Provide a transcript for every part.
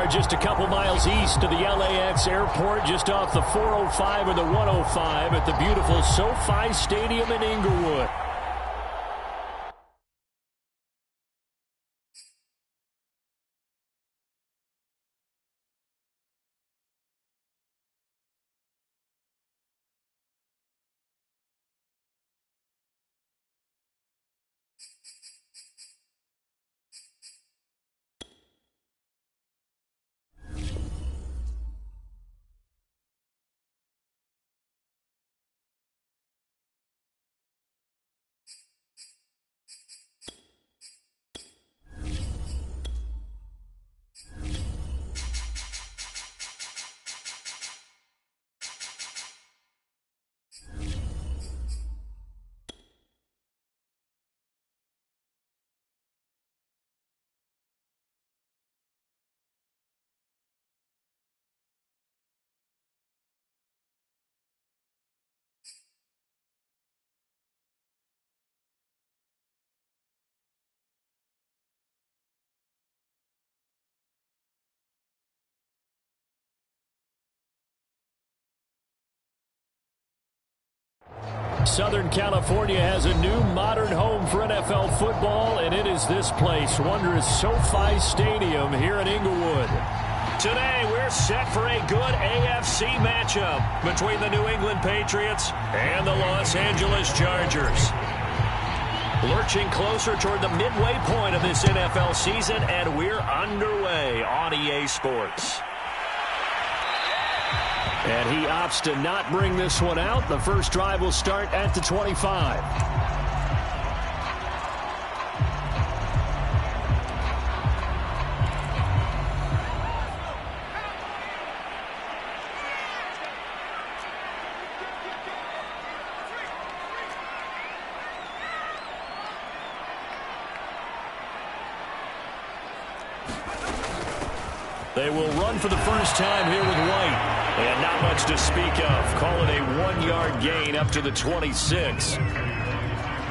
are just a couple miles east of the LAX airport, just off the 405 or the 105 at the beautiful SoFi Stadium in Inglewood. Southern California has a new modern home for NFL football, and it is this place, wondrous SoFi Stadium here in Inglewood. Today, we're set for a good AFC matchup between the New England Patriots and the Los Angeles Chargers. Lurching closer toward the midway point of this NFL season, and we're underway on EA Sports. And he opts to not bring this one out. The first drive will start at the 25. They will run for the first time here with White. And not much to speak of. Call it a 1-yard gain up to the 26.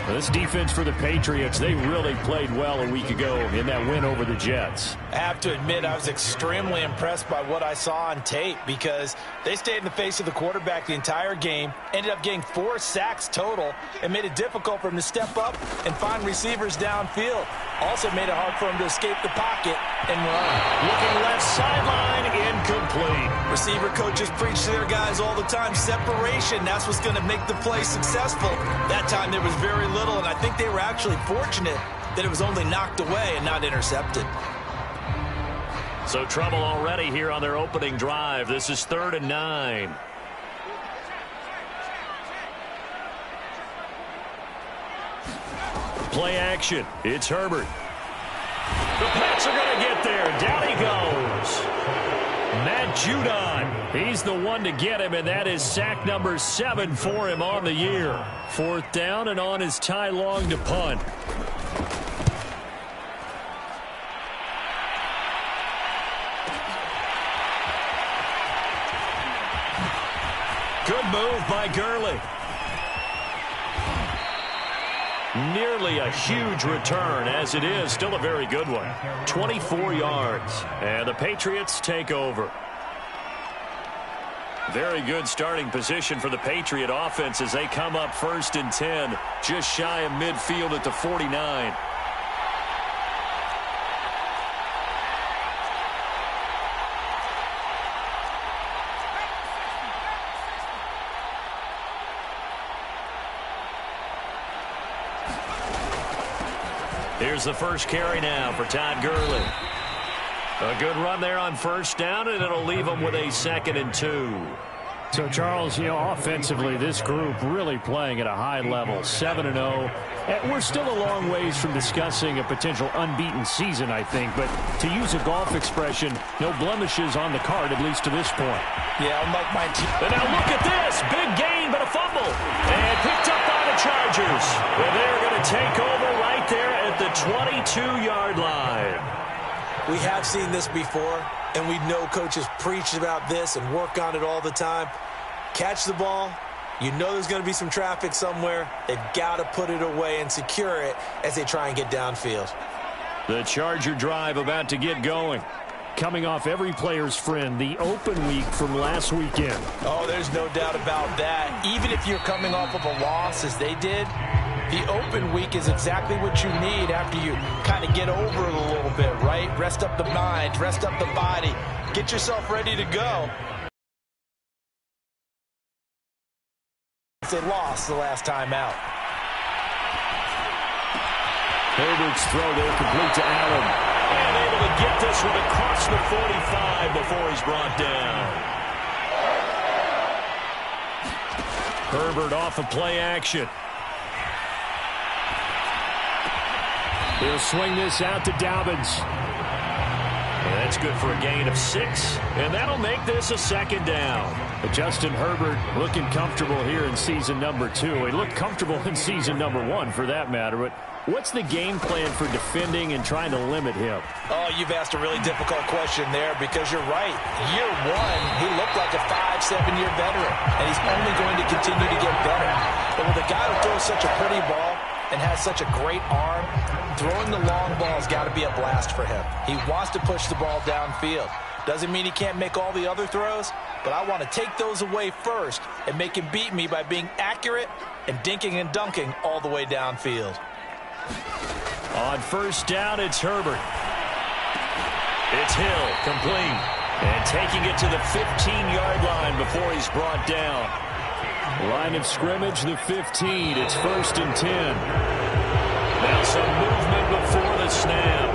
This defense for the Patriots, they really played well a week ago in that win over the Jets. I have to admit, I was extremely impressed by what I saw on tape because they stayed in the face of the quarterback the entire game, ended up getting 4 sacks total, and made it difficult for him to step up and find receivers downfield. Also made it hard for him to escape the pocket and run. Looking left sideline, incomplete. Receiver coaches preach to their guys all the time. Separation, that's what's going to make the play successful. That time there was very little, and I think they were actually fortunate that it was only knocked away and not intercepted. So trouble already here on their opening drive. This is 3rd and 9. Play action. It's Herbert. The Pats are going to get there. Down he goes. Matt Judon. He's the one to get him, and that is sack number 7 for him on the year. 4th down and on his Ty Long to punt. Good move by Gurley. Nearly a huge return, as it is still a very good one. 24 yards, and the Patriots take over. Very good starting position for the Patriot offense as they come up 1st and 10, just shy of midfield at the 49. Here's the first carry now for Todd Gurley. A good run there on 1st down, and it'll leave him with a 2nd and 2. So, Charles, offensively, this group really playing at a high level, 7-0. And we're still a long ways from discussing a potential unbeaten season, I think. But to use a golf expression, no blemishes on the card, at least to this point. Yeah, unlike my team. And now look at this. Big gain, but a fumble. And picked up by the Chargers. And they're going to take over right there at the 22-yard line. We have seen this before, and we know coaches preach about this and work on it all the time. Catch the ball. You know there's going to be some traffic somewhere. They've got to put it away and secure it as they try and get downfield. The Charger drive about to get going. coming off every player's friend, the open week from last weekend. Oh, there's no doubt about that. Even if you're coming off of a loss as they did, the open week is exactly what you need after you kind of get over it a little bit, right? Rest up the mind, rest up the body, get yourself ready to go. They lost the last time out. Herbert's throw there complete to Allen. And able to get this one across the 45 before he's brought down. Herbert off of play action. He'll swing this out to Dobbins. And that's good for a gain of 6. And that'll make this a second down. But Justin Herbert looking comfortable here in season number 2. He looked comfortable in season number 1 for that matter. But what's the game plan for defending and trying to limit him? Oh, you've asked a really difficult question there because you're right. Year 1, he looked like a 5-7-year veteran. And he's only going to continue to get better. But with a guy who throws such a pretty ball and has such a great arm, throwing the long ball has got to be a blast for him. He wants to push the ball downfield. Doesn't mean he can't make all the other throws, but I want to take those away first and make him beat me by being accurate and dinking and dunking all the way downfield. On first down, it's Herbert. It's Hill, complete. And taking it to the 15-yard line before he's brought down. Line of scrimmage, the 15. It's 1st and 10. Now some movement before the snap.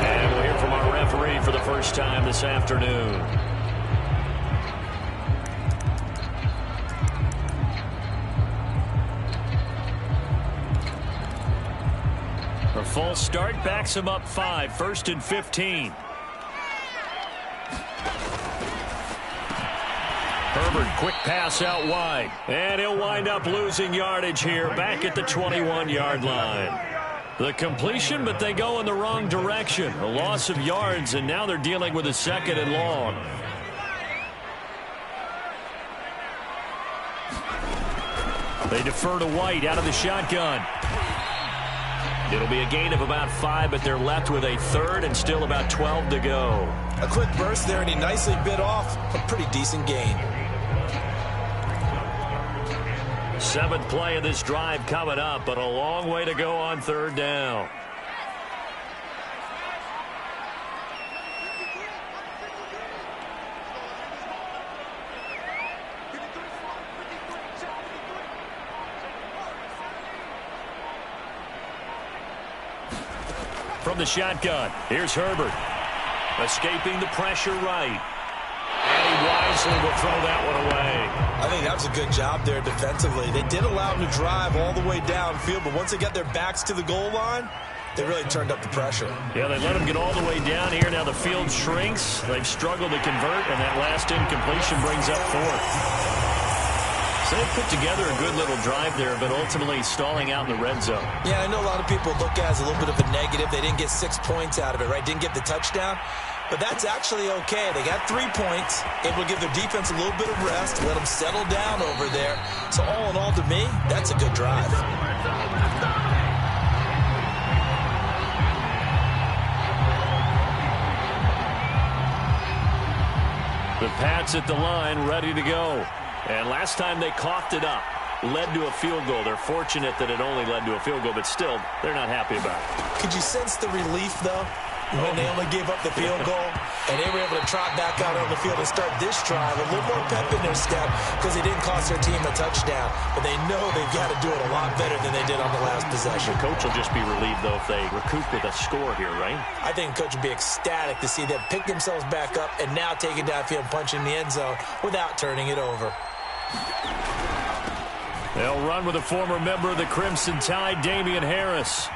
And we'll hear from our referee for the first time this afternoon. A false start backs him up 5. 1st and 15. Herbert, quick pass out wide. And he'll wind up losing yardage here back at the 21-yard line. The completion, but they go in the wrong direction. A loss of yards, and now they're dealing with a 2nd and long. They defer to White out of the shotgun. It'll be a gain of about 5, but they're left with a 3rd and still about 12 to go. A quick burst there, and he nicely bit off a pretty decent gain. 7th play of this drive coming up, but a long way to go on 3rd down. From the shotgun, here's Herbert. Escaping the pressure right. And he wisely will throw that one away. I think that was a good job there defensively. They did allow him to drive all the way downfield, but once they got their backs to the goal line, they really turned up the pressure. Yeah, they let him get all the way down here. Now the field shrinks. They've struggled to convert, and that last incompletion brings up 4th. So they put together a good little drive there, but ultimately stalling out in the red zone. Yeah, I know a lot of people look at it as a little bit of a negative. They didn't get 6 points out of it, right? Didn't get the touchdown. But that's actually okay. They got 3 points. Able to give their defense a little bit of rest, let them settle down over there. So all in all, to me, that's a good drive. The Pats at the line, ready to go. And last time they coughed it up, led to a field goal. They're fortunate that it only led to a field goal, but still, they're not happy about it. Could you sense the relief, though? When they only gave up the field goal, and they were able to trot back out on the field and start this drive, a little more pep in their step because they didn't cost their team a touchdown. But they know they've got to do it a lot better than they did on the last possession. The coach will just be relieved, though, if they recoup with a score here, right? I think the coach would be ecstatic to see them pick themselves back up and now take it downfield and punch in the end zone without turning it over. They'll run with a former member of the Crimson Tide, Damian Harris.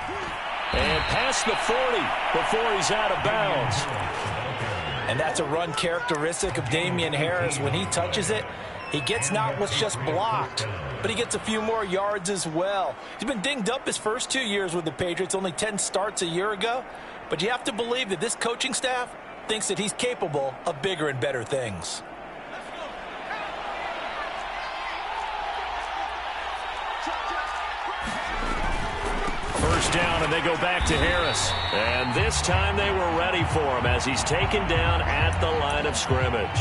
And past the 40 before he's out of bounds. And that's a run characteristic of Damian Harris. When he touches it, he gets not what's just blocked, but he gets a few more yards as well. He's been dinged up his first 2 years with the Patriots, only 10 starts a year ago. But you have to believe that this coaching staff thinks that he's capable of bigger and better things. first down, and they go back to Harris. And this time they were ready for him as he's taken down at the line of scrimmage.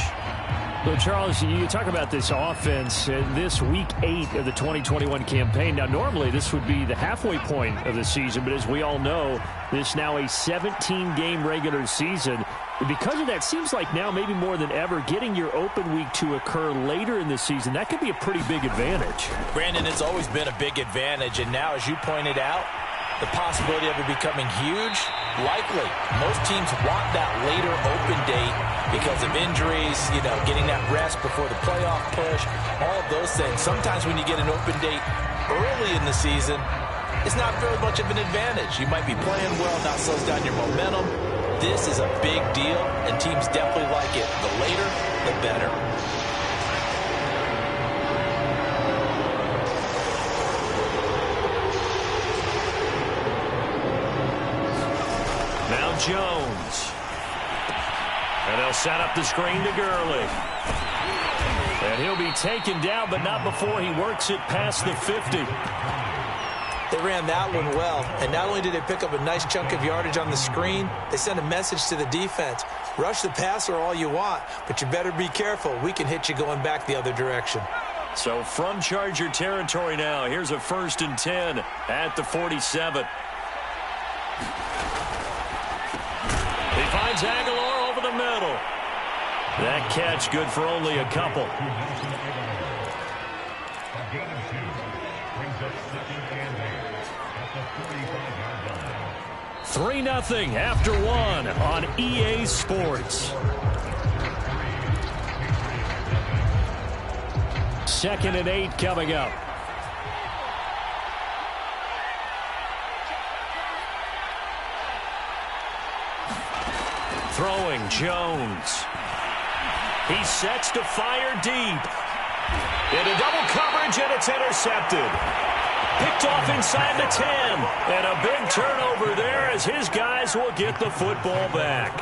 So, Charles, you talk about this offense this week 8 of the 2021 campaign. Now, normally this would be the halfway point of the season, but as we all know, this now a 17-game regular season. Because of that, seems like now maybe more than ever, getting your open week to occur later in the season, that could be a pretty big advantage. Brandon, it's always been a big advantage, and now, as you pointed out, the possibility of it becoming huge, likely. Most teams want that later open date because of injuries, getting that rest before the playoff push, all of those things. Sometimes when you get an open date early in the season, it's not very much of an advantage. You might be playing well, not slows down your momentum. This is a big deal, and teams definitely like it. The later, the better. Now Jones. And they'll set up the screen to Gurley. And he'll be taken down, but not before he works it past the 50. They ran that one well, and not only did they pick up a nice chunk of yardage on the screen, they sent a message to the defense. Rush the passer all you want, but you better be careful. We can hit you going back the other direction. So from Charger territory now, here's a 1st and 10 at the 47. He finds Aguilar over the middle. That catch good for only a couple. 3-0 after 1 on EA Sports. 2nd and 8 coming up. Throwing Jones. He sets to fire deep. Into double coverage, and it's intercepted. Picked off inside the 10. And a big turnover there as his guys will get the football back.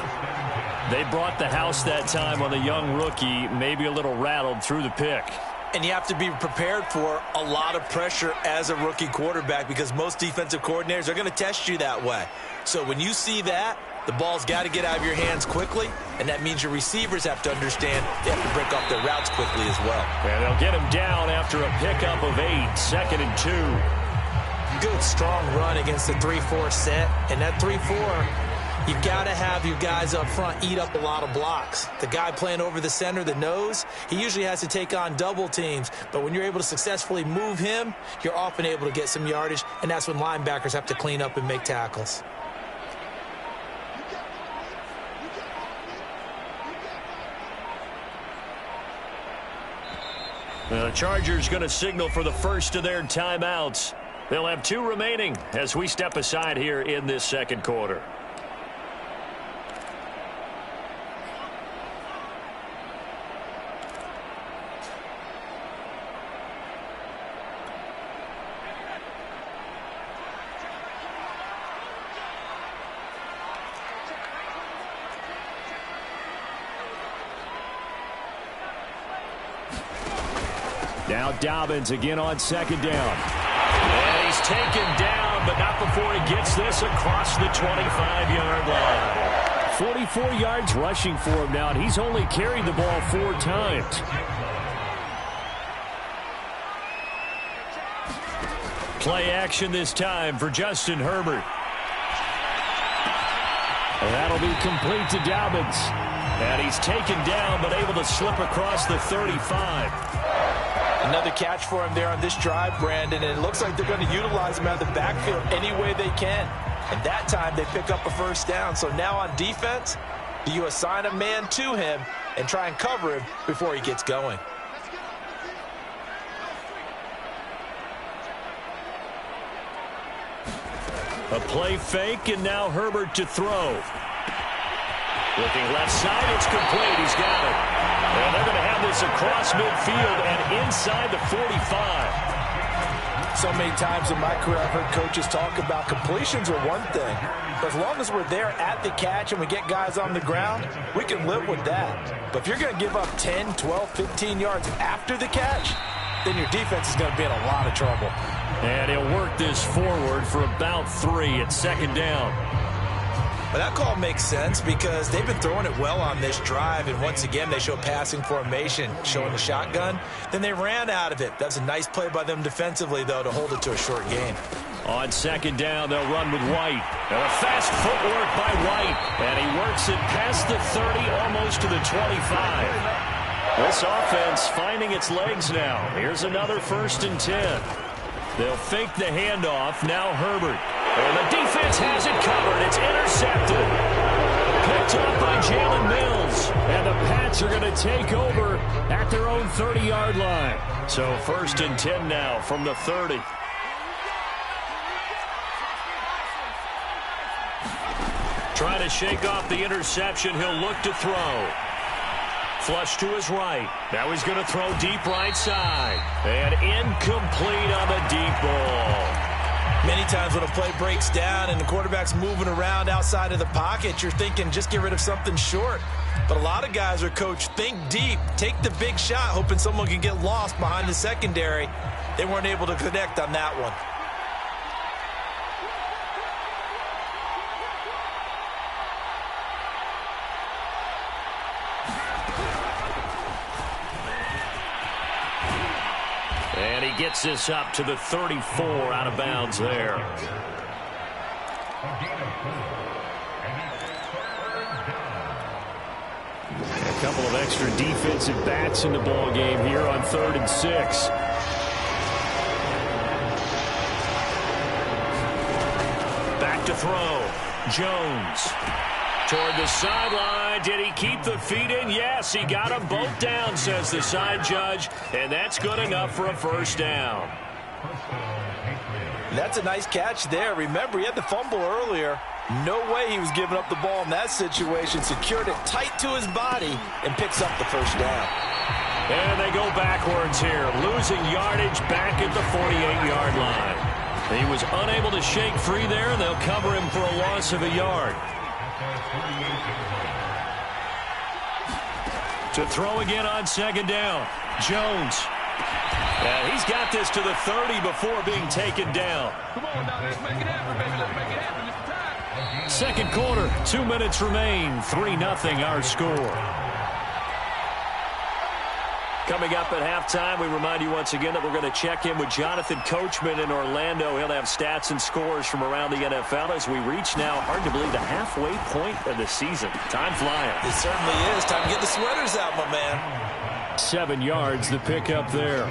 They brought the house that time on the young rookie, maybe a little rattled through the pick. And you have to be prepared for a lot of pressure as a rookie quarterback because most defensive coordinators are going to test you that way. So when you see that, the ball's got to get out of your hands quickly, and that means your receivers have to understand they have to break off their routes quickly as well. And they'll get him down after a pickup of 8, 2nd and 2. Good, strong run against the 3-4 set, and that 3-4, you've got to have your guys up front eat up a lot of blocks. The guy playing over the center, the nose, he usually has to take on double teams, but when you're able to successfully move him, you're often able to get some yardage, and that's when linebackers have to clean up and make tackles. The Chargers going to signal for the first of their timeouts. They'll have 2 remaining as we step aside here in this second quarter. Now Dobbins again on 2nd down. And he's taken down, but not before he gets this across the 25-yard line. 44 yards rushing for him now, and he's only carried the ball 4 times. Play action this time for Justin Herbert. And that'll be complete to Dobbins. And he's taken down, but able to slip across the 35. Another catch for him there on this drive, Brandon, and it looks like they're going to utilize him out of the backfield any way they can. And that time they pick up a first down. So now on defense, do you assign a man to him and try and cover him before he gets going? A play fake, and now Herbert to throw. Looking left side, it's complete. He's got it. And they're going to have this across midfield and inside the 45. So many times in my career, I've heard coaches talk about completions are one thing. But as long as we're there at the catch and we get guys on the ground, we can live with that. But if you're going to give up 10, 12, 15 yards after the catch, then your defense is going to be in a lot of trouble. And he'll work this forward for about 3 at 2nd down. But that call makes sense because they've been throwing it well on this drive, and once again they show passing formation, showing the shotgun. Then they ran out of it. That's a nice play by them defensively, though, to hold it to a short gain. On 2nd down, they'll run with White. And a fast footwork by White. And he works it past the 30, almost to the 25. This offense finding its legs now. Here's another 1st and 10. They'll fake the handoff. Now Herbert. And the defense has it covered. It's intercepted. Picked up by Jalen Mills. And the Pats are going to take over at their own 30-yard line. So 1st and 10 now from the 30. Trying to shake off the interception. He'll look to throw. Flush to his right. Now he's going to throw deep right side. And incomplete on the deep ball. Many times when a play breaks down and the quarterback's moving around outside of the pocket, you're thinking just get rid of something short. But a lot of guys are coached, think deep, take the big shot, hoping someone can get lost behind the secondary. They weren't able to connect on that one. And he gets this up to the 34 out of bounds there. A couple of extra defensive backs in the ball game here on 3rd and 6. Back to throw. Jones. Toward the sideline. Did he keep the feet in? Yes, he got them both down, says the side judge. And that's good enough for a 1st down. That's a nice catch there. Remember, he had the fumble earlier. No way he was giving up the ball in that situation. Secured it tight to his body and picks up the 1st down. And they go backwards here. Losing yardage back at the 48-yard line. He was unable to shake free there. They'll cover him for a loss of a yard. To throw again on 2nd down. Jones. And he's got this to the 30 before being taken down. Come on, now, let's make it happen, baby. Let's make it happen. It's time. 2nd quarter, 2 minutes remain. 3-0 our score. Coming up at halftime, we remind you once again that we're going to check in with Jonathan Coachman in Orlando. He'll have stats and scores from around the NFL as we reach now, hard to believe, the halfway point of the season. Time flying. It certainly is. Time to get the sweaters out, my man. 7 yards, the pickup there.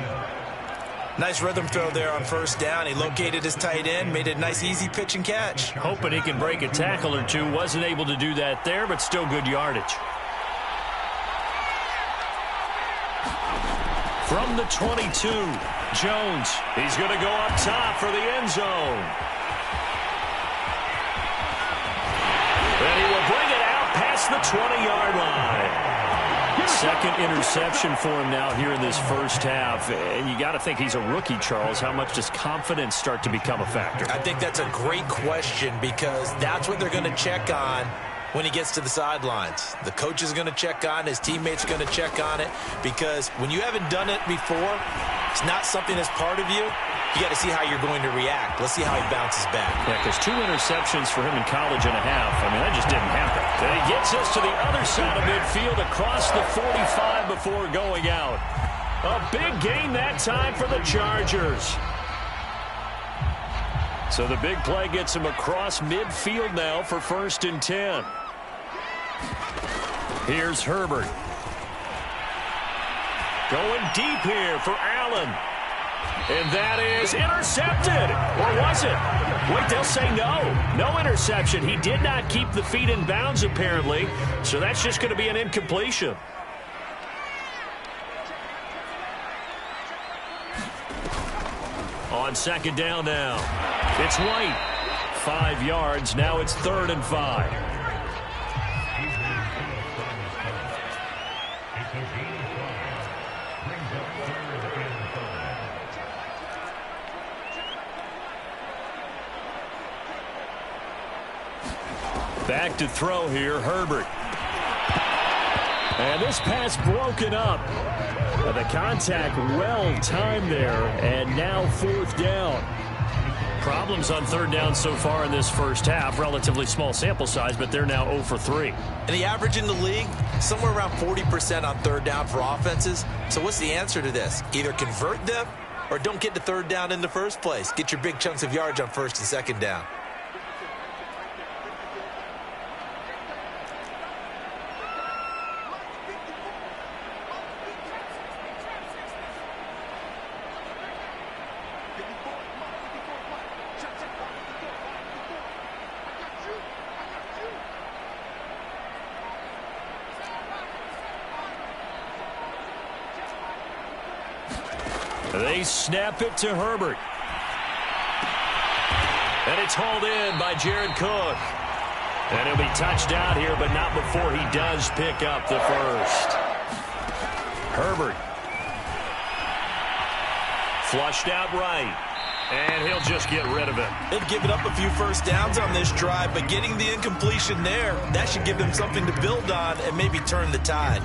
Nice rhythm throw there on 1st down. He located his tight end, made a nice easy pitch and catch. Hoping he can break a tackle or two. Wasn't able to do that there, but still good yardage. From the 22, Jones. He's going to go up top for the end zone. And he will bring it out past the 20-yard line. 2nd interception for him now here in this 1st half. And you got to think he's a rookie, Charles. How much does confidence start to become a factor? I think that's a great question because that's what they're going to check on when he gets to the sidelines. The coach is going to check on it. His teammates are going to check on it because when you haven't done it before, it's not something that's part of you. You got to see how you're going to react. Let's see how he bounces back. Yeah, because 2 interceptions for him in college and a half. I mean, that just didn't happen. And he gets us to the other side of midfield across the 45 before going out. A big gain that time for the Chargers. So the big play gets him across midfield now for 1st and 10. Here's Herbert. Going deep here for Allen. And that is intercepted. Or was it? Wait, they'll say no. No interception. He did not keep the feet in bounds, apparently. So that's just going to be an incompletion. On 2nd down now. It's White. 5 yards. Now it's 3rd and 5. Back to throw here, Herbert. And this pass broken up. The contact well timed there, and now fourth down. Problems on third down so far in this first half. Relatively small sample size, but they're now 0 for 3. And the average in the league, somewhere around 40% on third down for offenses. So what's the answer to this? Either convert them or don't get to third down in the first place. Get your big chunks of yards on first and second down. They snap it to Herbert. And it's hauled in by Jared Cook. And he'll be touched out here, but not before he does pick up the first. Herbert. Flushed out right. And he'll just get rid of it. They've given up a few first downs on this drive, but getting the incompletion there, that should give them something to build on and maybe turn the tide.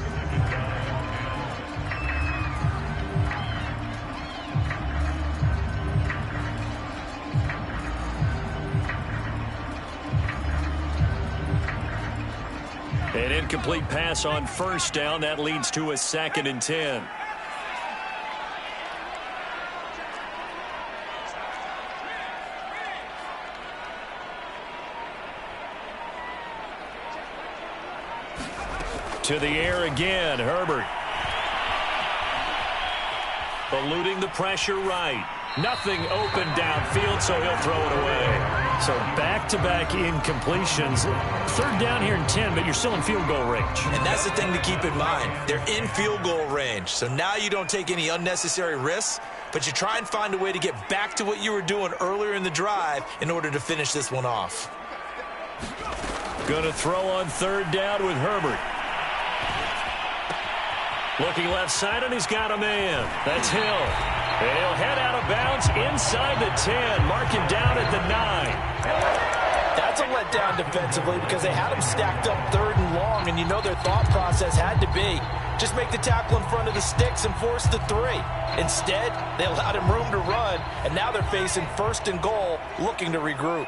An incomplete pass on first down. That leads to a 2nd and 10. To the air again, Herbert. Eluding the pressure right. Nothing open downfield, so he'll throw it away. So back-to-back incompletions. Third down here in 10, but you're still in field goal range. And that's the thing to keep in mind. They're in field goal range. So now you don't take any unnecessary risks, but you try and find a way to get back to what you were doing earlier in the drive in order to finish this one off. Going to throw on third down with Herbert. Looking left side, and he's got a man. That's Hill. And he'll head out of bounds inside the 10. Mark him down at the 9. That's a letdown defensively because they had him stacked up third and long, and you know their thought process had to be just make the tackle in front of the sticks and force the 3. Instead, they allowed him room to run, and now they're facing first and goal, looking to regroup.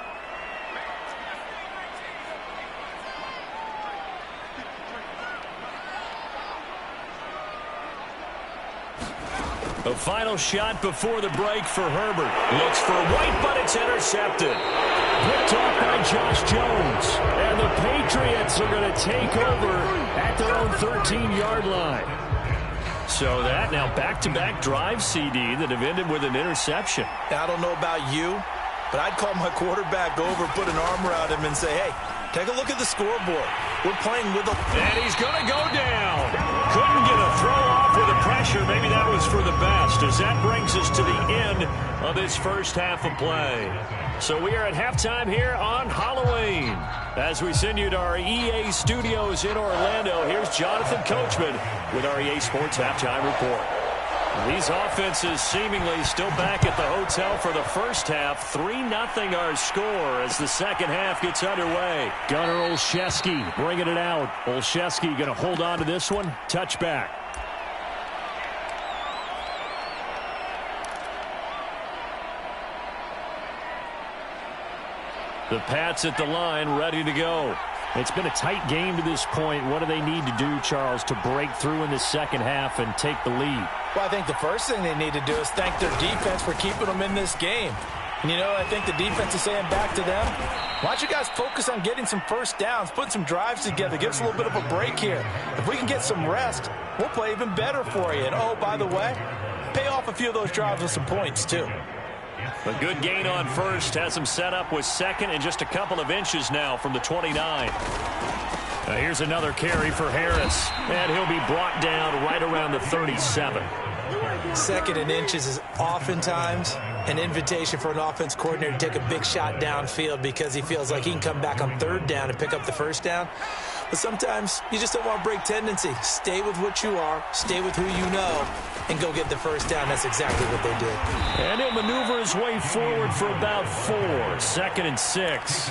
The final shot before the break for Herbert. Looks for White, but it's intercepted. Picked off by Josh Jones. And the Patriots are going to take over at their own 13-yard line. So that now back-to-back drive CD that have ended with an interception. Now, I don't know about you, but I'd call my quarterback over, put an arm around him, and say, hey, take a look at the scoreboard. We're playing with a... And he's going to go down. Couldn't get a throw off with the pressure. Maybe that was for the best, as that brings us to the end of this first half of play. So we are at halftime here on Halloween. As we send you to our EA studios in Orlando, here's Jonathan Coachman with our EA Sports Halftime Report. These offenses seemingly still back at the hotel for the first half. 3-0 our score as the second half gets underway. Gunnar Olszewski bringing it out. Olszewski going to hold on to this one. Touchback. The Pats at the line, ready to go. It's been a tight game to this point. What do they need to do, Charles, to break through in the second half and take the lead? Well, I think the first thing they need to do is thank their defense for keeping them in this game. And, you know, I think the defense is saying back to them, why don't you guys focus on getting some first downs, putting some drives together, give us a little bit of a break here. If we can get some rest, we'll play even better for you. And, oh, by the way, pay off a few of those drives with some points, too. A good gain on first has him set up with second and just a couple of inches now from the 29. Here's another carry for Harris. And he'll be brought down right around the 37. Second and inches is oftentimes an invitation for an offense coordinator to take a big shot downfield because he feels like he can come back on third down and pick up the first down. But sometimes you just don't want to break tendency. Stay with what you are, stay with who you know, and go get the first down. That's exactly what they did. And he'll maneuver his way forward for about 4. 2nd and 6.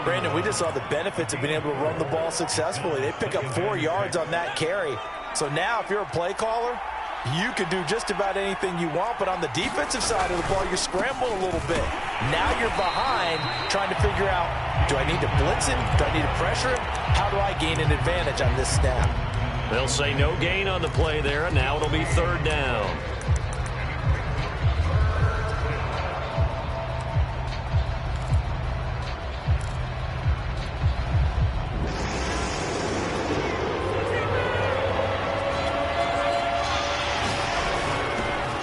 Brandon, we just saw the benefits of being able to run the ball successfully. They pick up 4 yards on that carry. So now if you're a play caller, You can do just about anything you want, but on the defensive side of the ball, you're scrambling a little bit. Now you're behind trying to figure out, do I need to blitz him? Do I need to pressure him? How do I gain an advantage on this snap? They'll say no gain on the play there, and now it'll be 3rd down.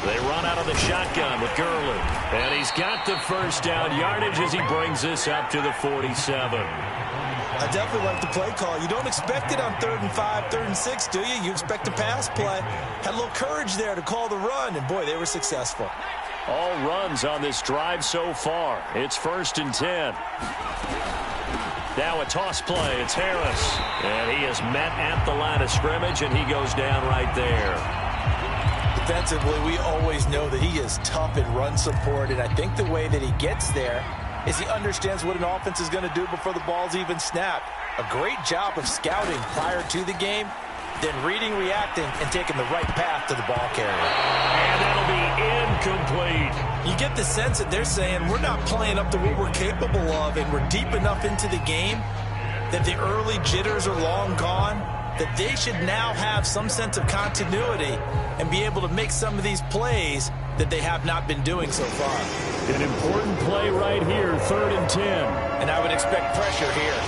They run out of the shotgun with Gurley. And he's got the 1st down yardage as he brings this up to the 47. I definitely like the play call. You don't expect it on 3rd and 5, 3rd and 6, do you? You expect a pass play. Had a little courage there to call the run, and boy, they were successful. All runs on this drive so far. It's 1st and 10. Now a toss play. It's Harris. And he is met at the line of scrimmage, and he goes down right there. Defensively, we always know that he is tough in run support, and I think the way that he gets there is he understands what an offense is going to do before the ball's even snapped. A great job of scouting prior to the game, then reading, reacting, and taking the right path to the ball carrier. And that'll be incomplete. You get the sense that they're saying we're not playing up to what we're capable of, and we're deep enough into the game that the early jitters are long gone, that they should now have some sense of continuity and be able to make some of these plays that they have not been doing so far. An important play right here, 3rd and 10. And I would expect pressure here.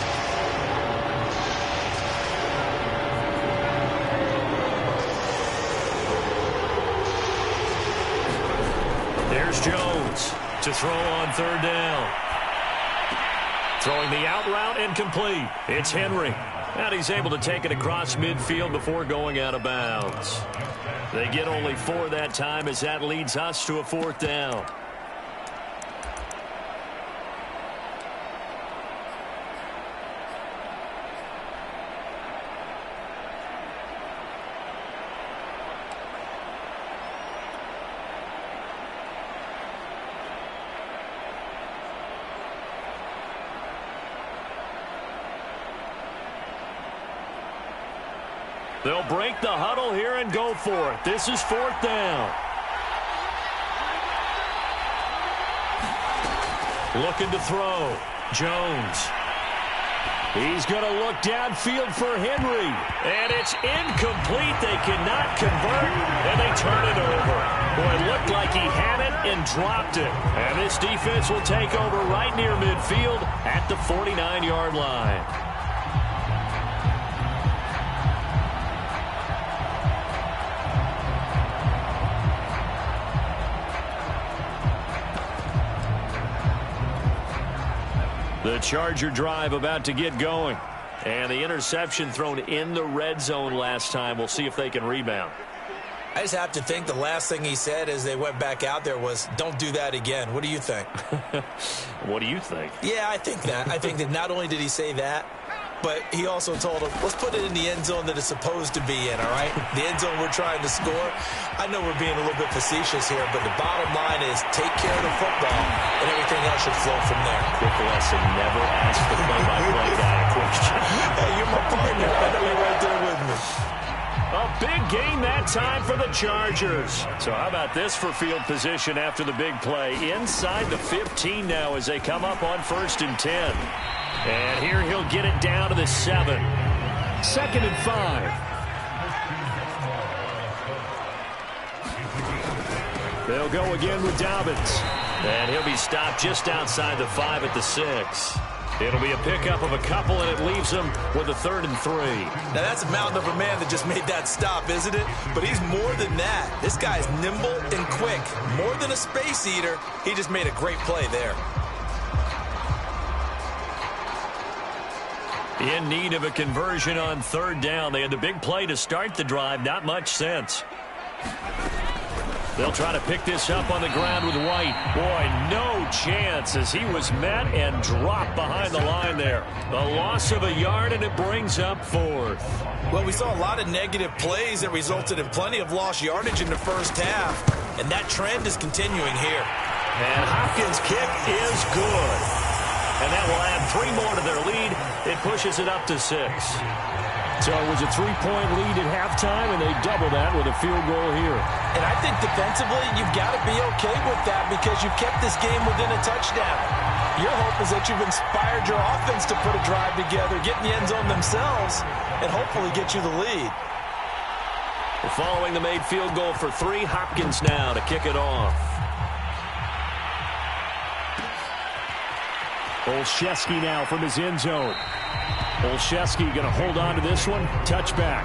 There's Jones to throw on 3rd down. Throwing the out route incomplete. It's Henry. And he's able to take it across midfield before going out of bounds. They get only 4 that time as that leads us to a 4th down. They'll break the huddle here and go for it. This is 4th down. Looking to throw. Jones. He's going to look downfield for Henry. And it's incomplete. They cannot convert, and they turn it over. Boy, it looked like he had it and dropped it. And this defense will take over right near midfield at the 49-yard line. The Charger drive about to get going. And the interception thrown in the red zone last time. We'll see if they can rebound. I just have to think the last thing he said as they went back out there was, don't do that again. What do you think? What do you think? Yeah, I think that. I think that not only did he say that, but he also told him, let's put it in the end zone that it's supposed to be in, all right? The end zone we're trying to score. I know we're being a little bit facetious here, but the bottom line is take care of the football, and everything else should flow from there. Quick lesson, never ask the play-by-play guy a question. Hey, you're my partner. I know you're right there with me. A big gain that time for the Chargers. So how about this for field position after the big play? Inside the 15 now as they come up on 1st and 10. And here he'll get it down to the 7. 2nd and 5. They'll go again with Dobbins. And he'll be stopped just outside the 5 at the 6. It'll be a pickup of a couple, and it leaves them with a 3rd and 3. Now, that's a mountain of a man that just made that stop, isn't it? But he's more than that. This guy's nimble and quick. More than a space eater, he just made a great play there. In need of a conversion on 3rd down. They had the big play to start the drive. Not much sense. They'll try to pick this up on the ground with White. Boy, no chance as he was met and dropped behind the line there. A loss of a yard, and it brings up 4th. Well, we saw a lot of negative plays that resulted in plenty of lost yardage in the first half, and that trend is continuing here. And Hopkins' kick is good. And that will add 3 more to their lead. It pushes it up to 6. So it was a 3-point lead at halftime, and they double that with a field goal here. And I think defensively, you've got to be okay with that because you've kept this game within a touchdown. Your hope is that you've inspired your offense to put a drive together, get in the end zone themselves, and hopefully get you the lead. Following the made field goal for 3, Hopkins now to kick it off. Olszewski now from his end zone. Olszewski going to hold on to this one. Touchback.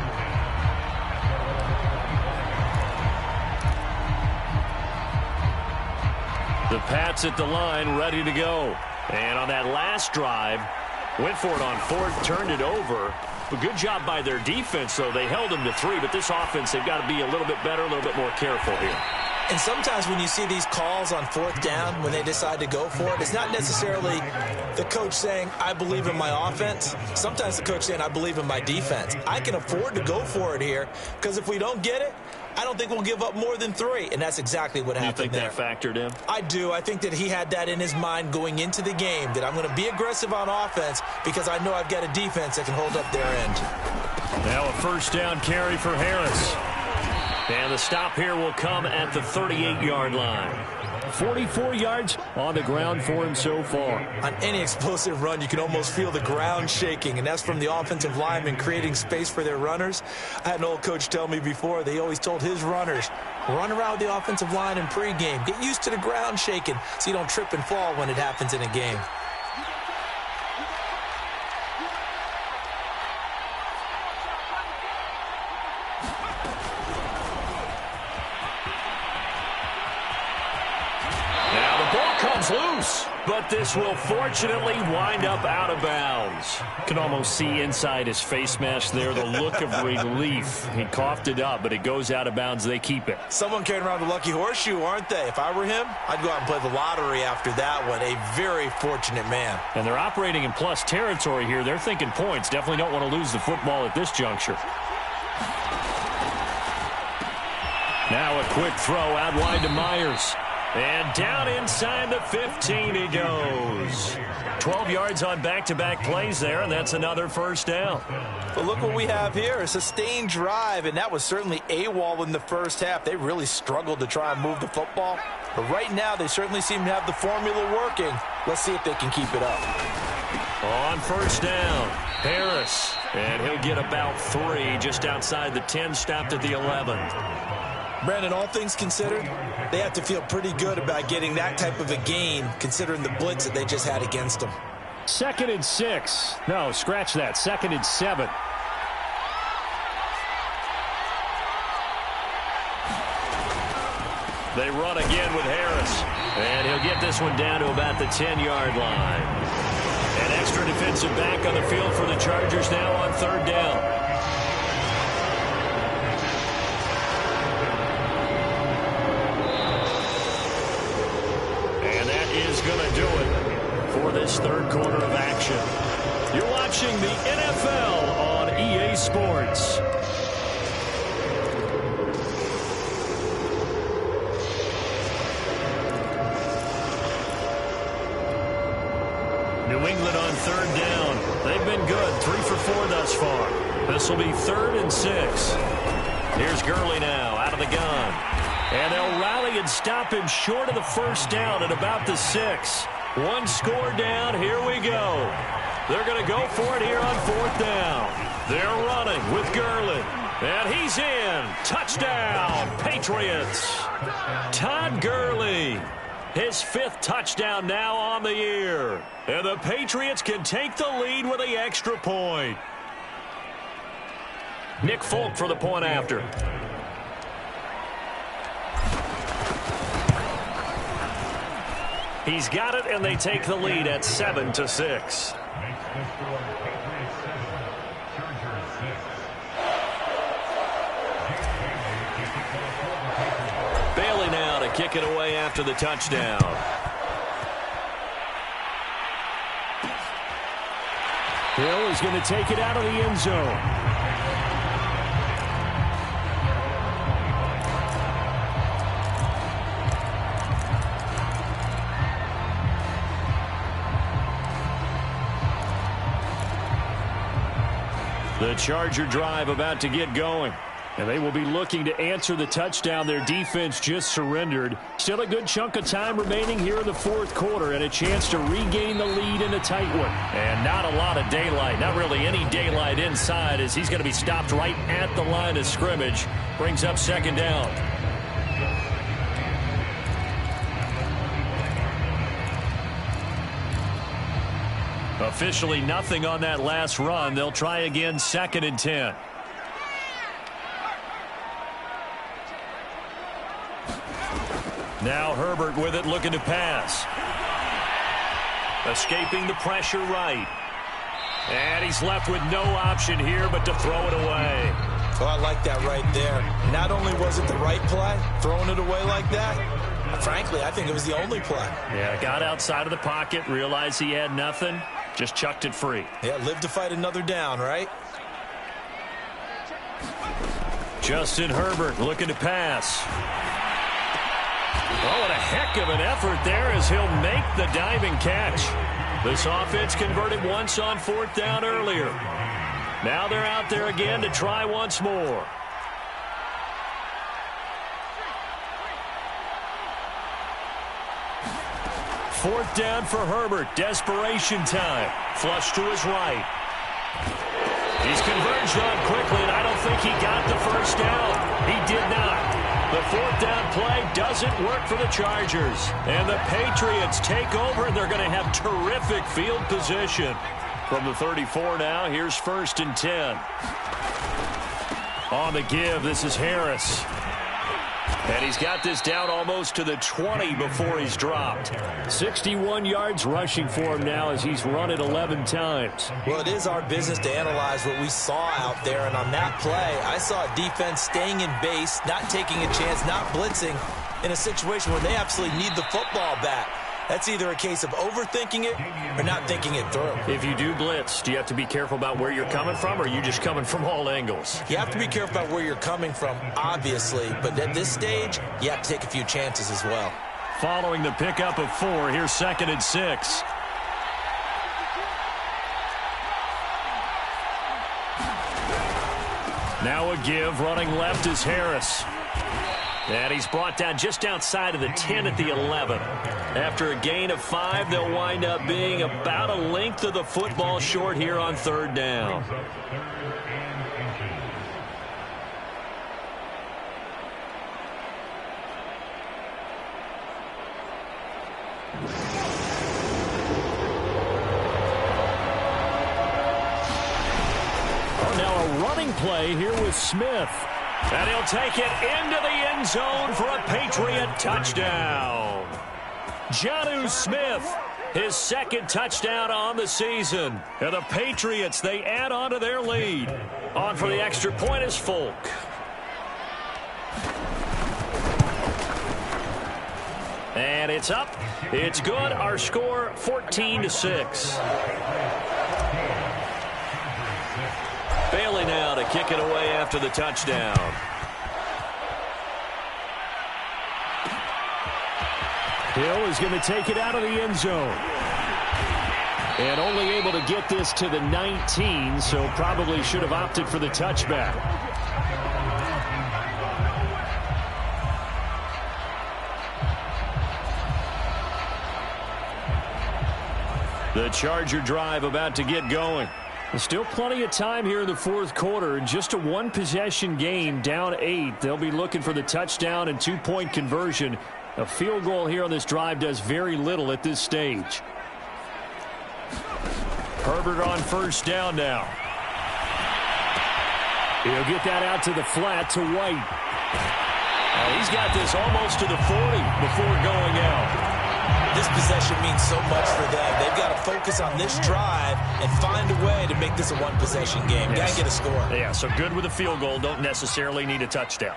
The Pats at the line, ready to go. And on that last drive, went for it on 4th, turned it over. A good job by their defense, though. They held them to 3, but this offense, they've got to be a little bit better, a little bit more careful here. And sometimes when you see these calls on 4th down, when they decide to go for it, it's not necessarily the coach saying, I believe in my offense. Sometimes the coach saying, I believe in my defense. I can afford to go for it here because if we don't get it, I don't think we'll give up more than 3. And that's exactly what happened there. You think that factored in? I do. I think that he had that in his mind going into the game, that I'm going to be aggressive on offense because I know I've got a defense that can hold up their end. Now a 1st down carry for Harris. And the stop here will come at the 38-yard line. 44 yards on the ground for him so far. On any explosive run, you can almost feel the ground shaking, and that's from the offensive linemen creating space for their runners. I had an old coach tell me before, they always told his runners, run around the offensive line in pregame. Get used to the ground shaking so you don't trip and fall when it happens in a game. Loose, but this will fortunately wind up out of bounds. Can almost see inside his face mask there the look of relief. He coughed it up, but it goes out of bounds. They keep it. Someone carrying around the lucky horseshoe, aren't they? If I were him, I'd go out and play the lottery after that one. A very fortunate man. And they're operating in plus territory here. They're thinking points. Definitely don't want to lose the football at this juncture. Now a quick throw out wide to Myers. And down inside the 15 he goes. 12 yards on back-to-back plays there, and that's another 1st down. But look what we have here, a sustained drive, and that was certainly AWOL in the first half. They really struggled to try and move the football. But right now, they certainly seem to have the formula working. Let's see if they can keep it up. On 1st down, Harris. And he'll get about 3 just outside the 10, stopped at the 11. Brandon, all things considered, they have to feel pretty good about getting that type of a gain, considering the blitz that they just had against them. 2nd and 6. No, scratch that. 2nd and 7. They run again with Harris. And he'll get this one down to about the 10-yard line. An extra defensive back on the field for the Chargers now on 3rd down. Going to do it for this 3rd quarter of action. You're watching the NFL on EA Sports. New England on 3rd down. They've been good, 3 for 4 thus far. This will be 3rd and 6. Here's Gurley now out of the gun. And they'll rally and stop him short of the 1st down at about the 6. 1 score down. Here we go. They're going to go for it here on 4th down. They're running with Gurley. And he's in. Touchdown, Patriots. Todd Gurley. His 5th touchdown now on the year. And the Patriots can take the lead with the extra point. Nick Folk for the point after. He's got it, and they take the lead at 7-6. Bailey now to kick it away after the touchdown. Hill is going to take it out of the end zone. The Charger drive about to get going. And they will be looking to answer the touchdown their defense just surrendered. Still a good chunk of time remaining here in the fourth quarter and a chance to regain the lead in a tight one. And not a lot of daylight, not really any daylight inside, as he's going to be stopped right at the line of scrimmage. Brings up second down. Officially nothing on that last run. They'll try again, 2nd and 10. Now Herbert with it, looking to pass. Escaping the pressure right. And he's left with no option here but to throw it away. Oh, I like that right there. Not only was it the right play, throwing it away like that, frankly, I think it was the only play. Yeah, got outside of the pocket, realized he had nothing, just chucked it free. Yeah, live to fight another down, right? Justin Herbert looking to pass. Oh, what a heck of an effort there as he'll make the diving catch. This offense converted once on 4th down earlier. Now they're out there again to try once more. Fourth down for Herbert. Desperation time. Flush to his right. He's converged on quickly, and I don't think he got the first down. He did not. The 4th down play doesn't work for the Chargers. And the Patriots take over, and they're going to have terrific field position. From the 34 now, here's 1st and 10. On the give, this is Harris. And he's got this down almost to the 20 before he's dropped. 61 yards rushing for him now as he's run it 11 times. Well, it is our business to analyze what we saw out there. And on that play, I saw a defense staying in base, not taking a chance, not blitzing in a situation where they absolutely need the football back. That's either a case of overthinking it or not thinking it through. If you do blitz, do you have to be careful about where you're coming from, or are you just coming from all angles? You have to be careful about where you're coming from, obviously. But at this stage, you have to take a few chances as well. Following the pickup of 4, here's 2nd and 6. Now a give, running left is Harris. And he's brought down just outside of the 10 at the 11. After a gain of 5, they'll wind up being about a length of the football short here on 3rd down. Oh, now a running play here with Smith. And he'll take it into the end zone for a Patriot touchdown. Jonnu Smith, his 2nd touchdown on the season. And the Patriots, they add on to their lead. On for the extra point is Folk. And it's up. It's good. Our score, 14-6. Bailey now to kick it away after the touchdown. Hill is going to take it out of the end zone. And only able to get this to the 19, so probably should have opted for the touchback. The Charger drive about to get going. Still plenty of time here in the fourth quarter. Just a one-possession game, down 8. They'll be looking for the touchdown and two-point conversion. A field goal here on this drive does very little at this stage. Herbert on first down now. He'll get that out to the flat to White. He's got this almost to the 40 before going out. This possession means so much for them. They've got to focus on this drive and find a way to make this a one-possession game. Yes. Got to get a score. Yeah, so good with a field goal. Don't necessarily need a touchdown.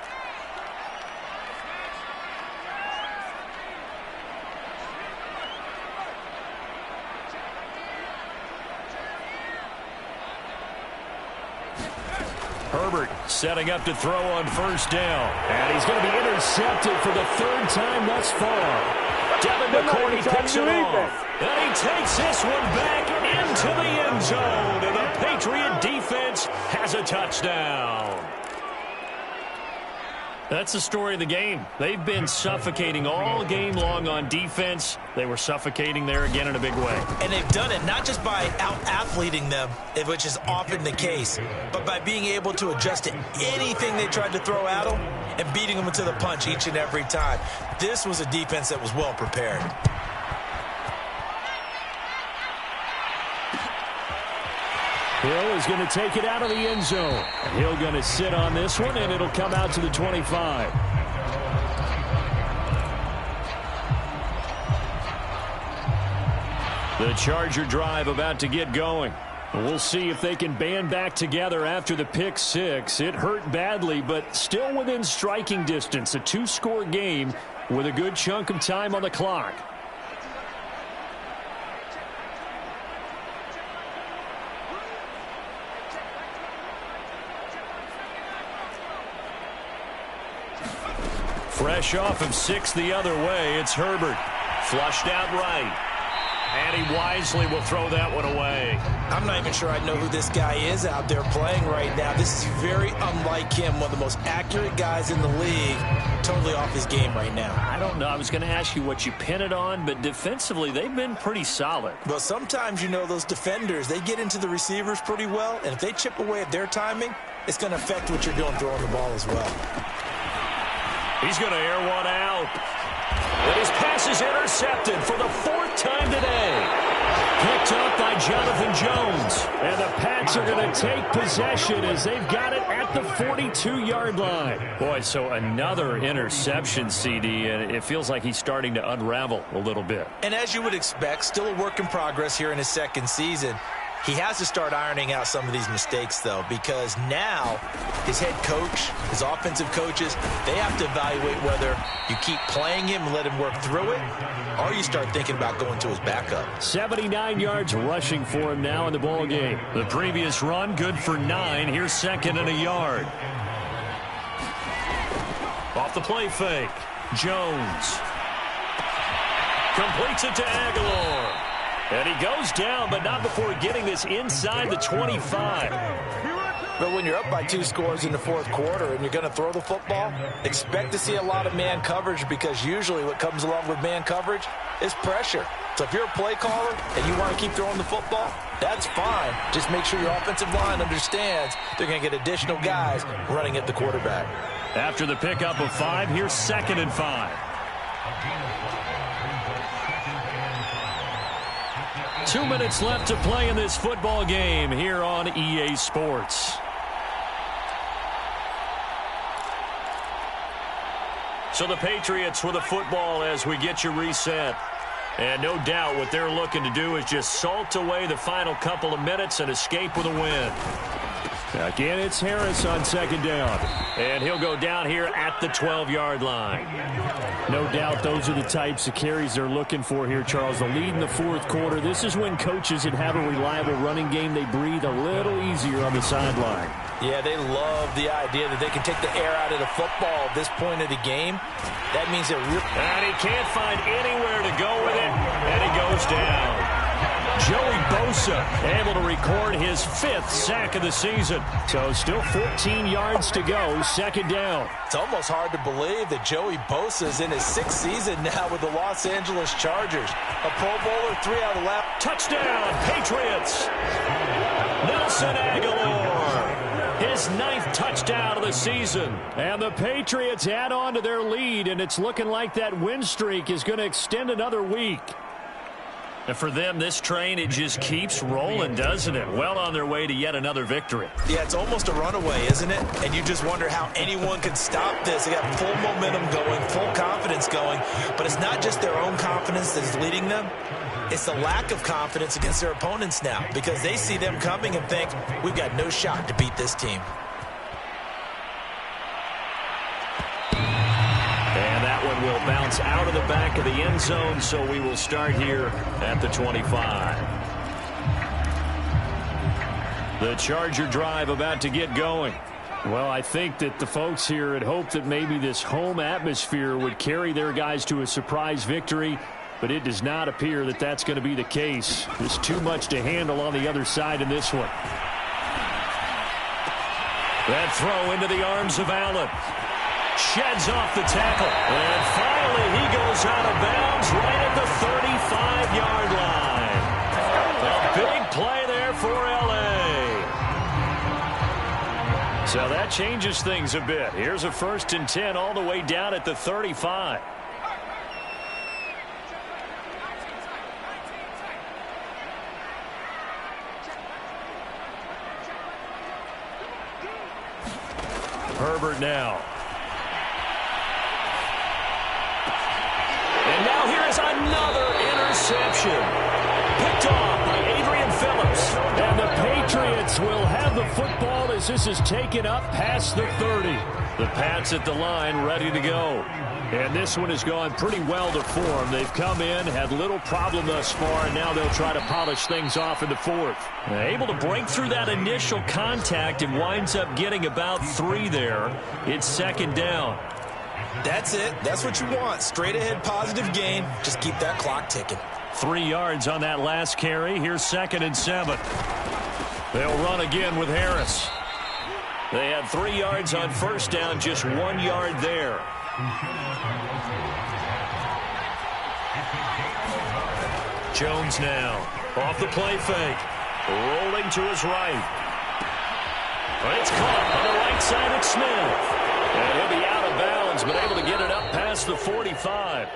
Herbert setting up to throw on first down. And he's going to be intercepted for the third time thus far. Devin McCourty picks it off. And he takes this one back into the end zone. And the Patriot defense has a touchdown. That's the story of the game. They've been suffocating all game long on defense. They were suffocating there again in a big way. And they've done it not just by out-athleting them, which is often the case, but by being able to adjust to anything they tried to throw at them and beating them into the punch each and every time. This was a defense that was well prepared. Hill is going to take it out of the end zone. Hill going to sit on this one, and it'll come out to the 25. The Charger drive about to get going. We'll see if they can band back together after the pick six. It hurt badly, but still within striking distance. A two-score game with a good chunk of time on the clock. Fresh off of 6 the other way, it's Herbert. Flushed out right. And he wisely will throw that one away. I'm not even sure I know who this guy is out there playing right now. This is very unlike him, one of the most accurate guys in the league. Totally off his game right now. I don't know. I was going to ask you what you pin it on, but defensively, they've been pretty solid. Well, sometimes, you know, those defenders, they get into the receivers pretty well, and if they chip away at their timing, it's going to affect what you're doing throwing the ball as well. He's going to air one out. And his pass is intercepted for the 4th time today. Picked up by Jonathan Jones. And the Pats are going to take possession as they've got it at the 42-yard line. Boy, so another interception, CD, and it feels like he's starting to unravel a little bit. And as you would expect, still a work in progress here in his second season. He has to start ironing out some of these mistakes, though, because now his head coach, his offensive coaches, they have to evaluate whether you keep playing him and let him work through it, or you start thinking about going to his backup. 79 yards rushing for him now in the ball game. The previous run, good for 9. Here's 2nd and a yard. Off the play fake. Jones. Completes it to Aguilar. And he goes down, but not before getting this inside the 25. But when you're up by 2 scores in the 4th quarter and you're going to throw the football, expect to see a lot of man coverage, because usually what comes along with man coverage is pressure. So if you're a play caller and you want to keep throwing the football, that's fine. Just make sure your offensive line understands they're going to get additional guys running at the quarterback. After the pickup of 5, here's 2nd and 5. 2 minutes left to play in this football game here on EA Sports. So the Patriots with a football as we get you reset. And no doubt what they're looking to do is just salt away the final couple of minutes and escape with a win. Again, it's Harris on 2nd down. And he'll go down here at the 12-yard line. No doubt those are the types of carries they're looking for here, Charles. The lead in the 4th quarter. This is when coaches that have a reliable running game, they breathe a little easier on the sideline. Yeah, they love the idea that they can take the air out of the football at this point of the game. That means they're real. And he can't find anywhere to go with it, and he goes down. Joey Bosa able to record his 5th sack of the season. So still 14 yards to go, 2nd down. It's almost hard to believe that Joey Bosa is in his 6th season now with the Los Angeles Chargers. A Pro Bowler, 3 out of the last. Touchdown, Patriots. Nelson Aguilar. His 9th touchdown of the season. And the Patriots add on to their lead, and it's looking like that win streak is going to extend another week. And for them, this train, it just keeps rolling, doesn't it? Well on their way to yet another victory. Yeah, it's almost a runaway, isn't it? And you just wonder how anyone could stop this. They got full momentum going, full confidence going. But it's not just their own confidence that is leading them. It's the lack of confidence against their opponents now, because they see them coming and think, we've got no shot to beat this team. And that one will bounce out of the back of the end zone, so we will start here at the 25. The Charger drive about to get going. Well, I think that the folks here had hoped that maybe this home atmosphere would carry their guys to a surprise victory, but it does not appear that that's going to be the case. There's too much to handle on the other side in this one. That throw into the arms of Allen. Sheds off the tackle. And finally he goes out of bounds right at the 35-yard line. A big play there for L.A. So that changes things a bit. Here's a 1st and 10 all the way down at the 35. Herbert now. And now here is another interception. Picked off by Adrian Phillips. And the Patriots will have the football as this is taken up past the 30. The Pats at the line ready to go. And this one has gone pretty well to form. They've come in, had little problem thus far, and now they'll try to polish things off in the 4th. Able to break through that initial contact and winds up getting about 3 there. It's 2nd down. That's it. That's what you want. Straight ahead positive gain. Just keep that clock ticking. 3 yards on that last carry. Here's 2nd and 7. They'll run again with Harris. They had 3 yards on 1st down, just 1 yard there. Jones now off the play fake, rolling to his right. But it's caught on the right side at Smith. And he'll be out of bounds, but able to get it up past the 45.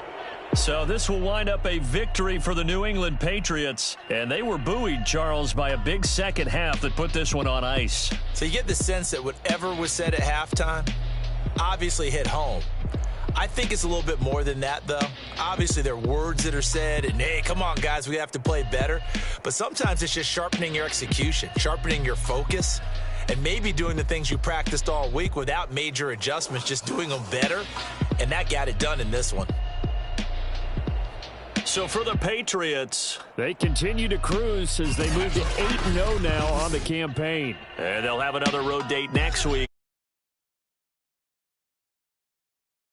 So this will wind up a victory for the New England Patriots. And they were buoyed, Charles, by a big second half that put this one on ice. So you get the sense that whatever was said at halftime obviously hit home. I think it's a little bit more than that, though. Obviously, there are words that are said, and, hey, come on, guys, we have to play better. But sometimes it's just sharpening your execution, sharpening your focus, and maybe doing the things you practiced all week without major adjustments, just doing them better. And that got it done in this one. So for the Patriots, they continue to cruise as they move to 8-0 now on the campaign. And they'll have another road date next week.